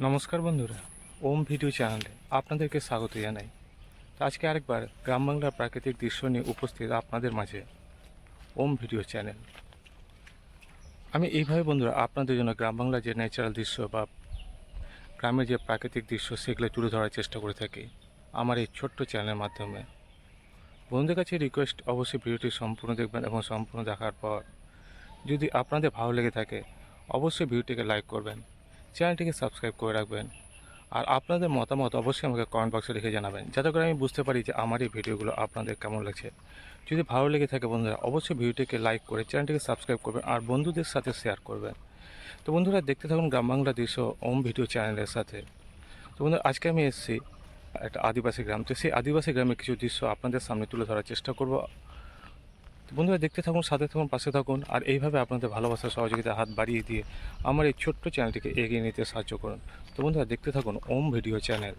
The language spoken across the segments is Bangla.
নমস্কার বন্ধুরা, ওম ভিডিও চ্যানেলে আপনাদেরকে স্বাগত জানাই। তো আজকে আরেকবার গ্রাম বাংলার প্রাকৃতিক দৃশ্য নিয়ে উপস্থিত আপনাদের মাঝে ওম ভিডিও চ্যানেল। আমি এইভাবে বন্ধুরা আপনাদের জন্য গ্রাম বাংলার যে ন্যাচারাল দৃশ্য বা গ্রামের যে প্রাকৃতিক দৃশ্য সেগুলো তুলে ধরার চেষ্টা করে থাকি আমার এই ছোট্ট চ্যানেলের মাধ্যমে। বন্ধুদের কাছে রিকোয়েস্ট, অবশ্যই ভিডিওটি সম্পূর্ণ দেখবেন এবং সম্পূর্ণ দেখার পর যদি আপনাদের ভালো লেগে থাকে অবশ্যই ভিডিওটিকে লাইক করবেন, চ্যানেলটিকে সাবস্ক্রাইব করে রাখবেন। আর আপনাদের মতামত অবশ্যই আমাকে কমেন্ট বক্সে লিখে জানাবেন, যাতে করে আমি বুঝতে পারি যে আমার এই ভিডিওগুলো আপনাদের কেমন লাগছে। যদি ভালো লেগে থাকে বন্ধুরা অবশ্যই ভিডিওটিকে লাইক করে চ্যানেলটিকে সাবস্ক্রাইব করবেন আর বন্ধুদের সাথে শেয়ার করবেন। তো বন্ধুরা দেখতে থাকুন গ্রাম বাংলা দৃশ্য ওম ভিডিও চ্যানেলের সাথে। তো বন্ধুরা আজকে আমি এসেছি একটা আদিবাসী গ্রাম। তো সেই আদিবাসী গ্রামের কিছু দৃশ্য আপনাদের সামনে তুলে ধরার চেষ্টা করব। তো বন্ধুরা দেখতে থাকুন, সাথে থাকুন, পাশে থাকুন আর এইভাবে আপনাদের ভালোবাসা সহযোগিতা হাত বাড়িয়ে দিয়ে আমার এই ছোট্ট চ্যানেলটিকে এগিয়ে নিতে সাহায্য করুন। তো বন্ধুরা দেখতে থাকুন ওম ভিডিও চ্যানেল।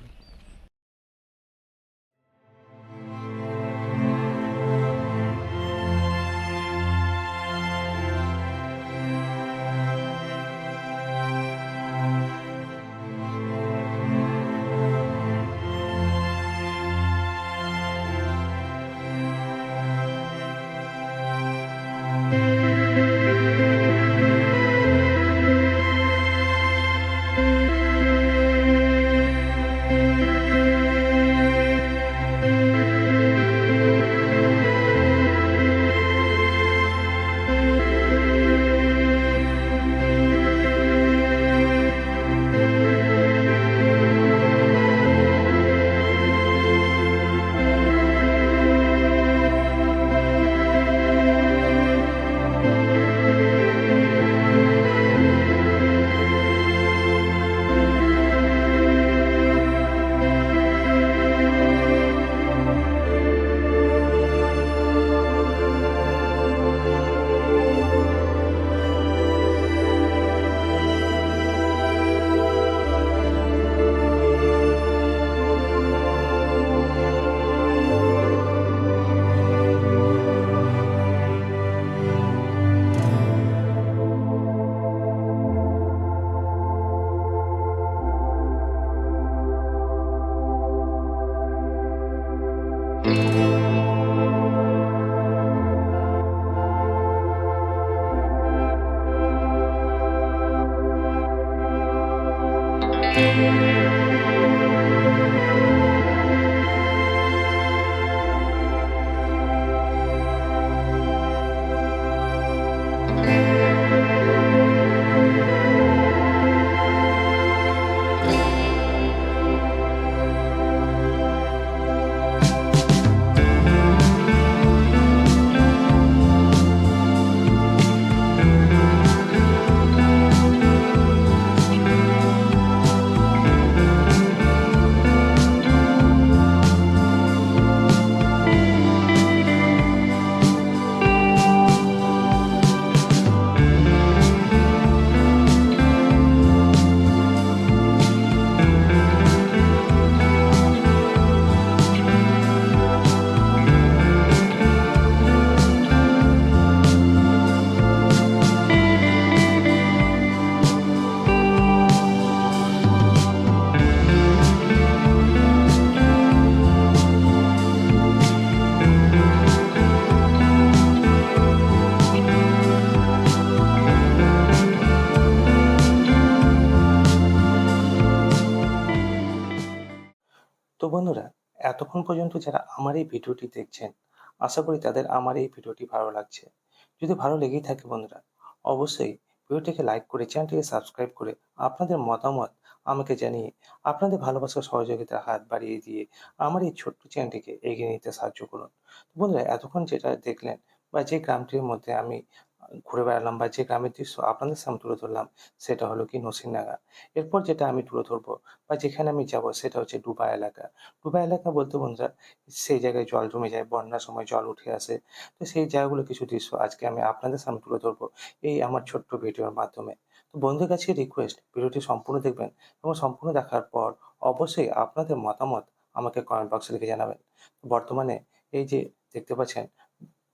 তো বন্ধুরা, এতক্ষণ পর্যন্ত যারা আমার এই ভিডিওটি দেখছেন, আশা করি তাদের আমার এই ভিডিওটি ভালো লাগছে। যদি ভালো লেগেই থাকে বন্ধুরা, অবশ্যই ভিডিওটিকে লাইক করে চ্যানেলটিকে সাবস্ক্রাইব করে আপনাদের মতামত আমাকে জানিয়ে আপনাদের ভালোবাসার সহযোগিতার হাত বাড়িয়ে দিয়ে আমার এই ছোট্ট চ্যানেলটিকে এগিয়ে নিতে সাহায্য করুন। তো বন্ধুরা এতক্ষণ যেটা দেখলেন বা যে গ্রামটির মধ্যে আমি ঘুরে বেড়ালাম বা যে গ্রামের দৃশ্য আপনাদের সামনে তুলে ধরলাম সেটা হলো কি নসিংডাঙ্গা। এরপর যেটা আমি তুলে ধরবো বা যেখানে আমি যাব সেটা হচ্ছে ডুবা এলাকা। ডুবা এলাকা বলতে বন্ধুরা সেই জায়গায় জল জমে যায়, বন্যার সময় জল উঠে আসে। তো সেই জায়গাগুলো কিছু দৃশ্য আজকে আমি আপনাদের সামনে তুলে ধরবো এই আমার ছোট্ট ভিডিওর মাধ্যমে। তো বন্ধুদের কাছে রিকোয়েস্ট, ভিডিওটি সম্পূর্ণ দেখবেন এবং সম্পূর্ণ দেখার পর অবশ্যই আপনাদের মতামত আমাকে কমেন্ট বক্সে লিখে জানাবেন। বর্তমানে এই যে দেখতে পাচ্ছেন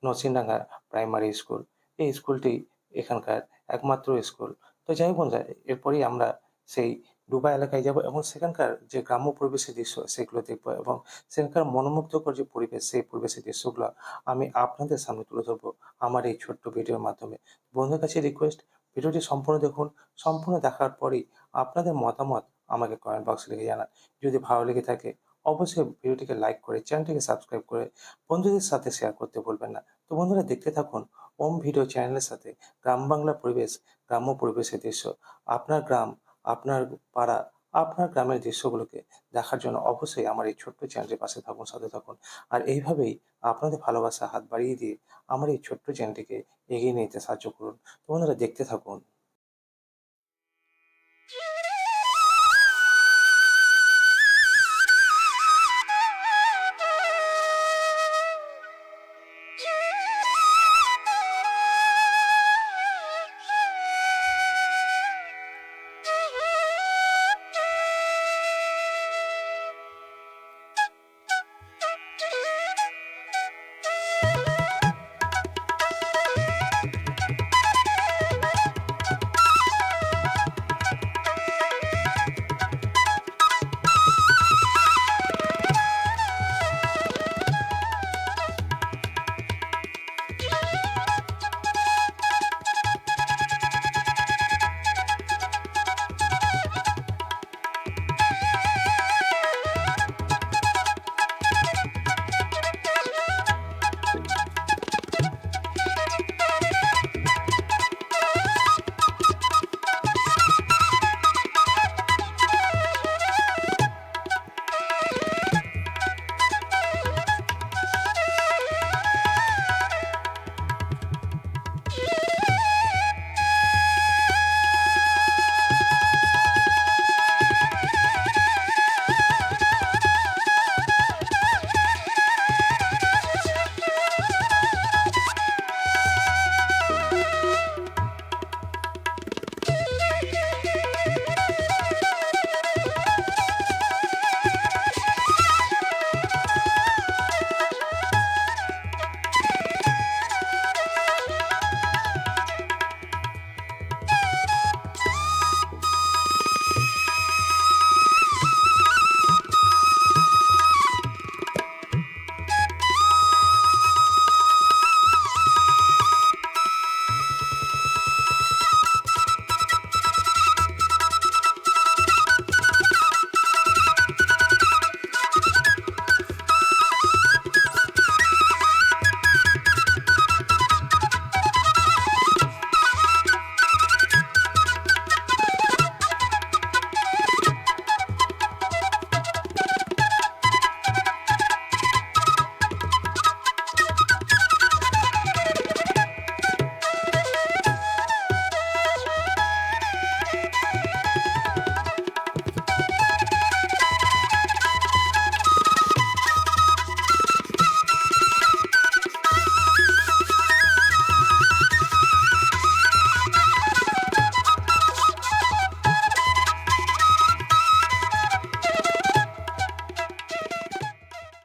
নরসিংডাঙ্গা প্রাইমারি স্কুল, এই স্কুলটি এখানকার একমাত্র স্কুল। তো যাই হোক বন্ধুরা, এরপরেই আমরা সেই ডুবা এলাকায় যাব এবং সেখানকার যে গ্রাম্য পরিবেশের দৃশ্য সেগুলো দেখব এবং সেখানকার মনোমুগ্ধকর যে পরিবেশ সেই পরিবেশের দৃশ্যগুলো আমি আপনাদের সামনে তুলে ধরবো আমার এই ছোট্ট ভিডিওর মাধ্যমে। বন্ধুদের কাছে রিকোয়েস্ট, ভিডিওটি সম্পূর্ণ দেখুন। সম্পূর্ণ দেখার পরেই আপনাদের মতামত আমাকে কমেন্ট বক্সে লিখে জানান। যদি ভালো লেগে থাকে অবশ্যই ভিডিওটিকে লাইক করে চ্যানেলটিকে সাবস্ক্রাইব করে বন্ধুদের সাথে শেয়ার করতে ভুলবেন না। তো বন্ধুরা দেখতে থাকুন ওম ভিডিও চ্যানেলের সাথে গ্রাম বাংলা পরিবেশ, গ্রাম্য পরিবেশের দৃশ্য। আপনার গ্রাম, আপনার পাড়া, আপনার গ্রামের দৃশ্যগুলোকে দেখার জন্য অবশ্যই আমার এই ছোট্ট চ্যানেলটির পাশে থাকুন, সাথে থাকুন। আর এইভাবেই আপনাদের ভালোবাসা হাত বাড়িয়ে দিয়ে আমার এই ছোট্ট চ্যানেলটিকে এগিয়ে নিয়ে যেতে সাহায্য করুন। তো বন্ধুরা দেখতে থাকুন।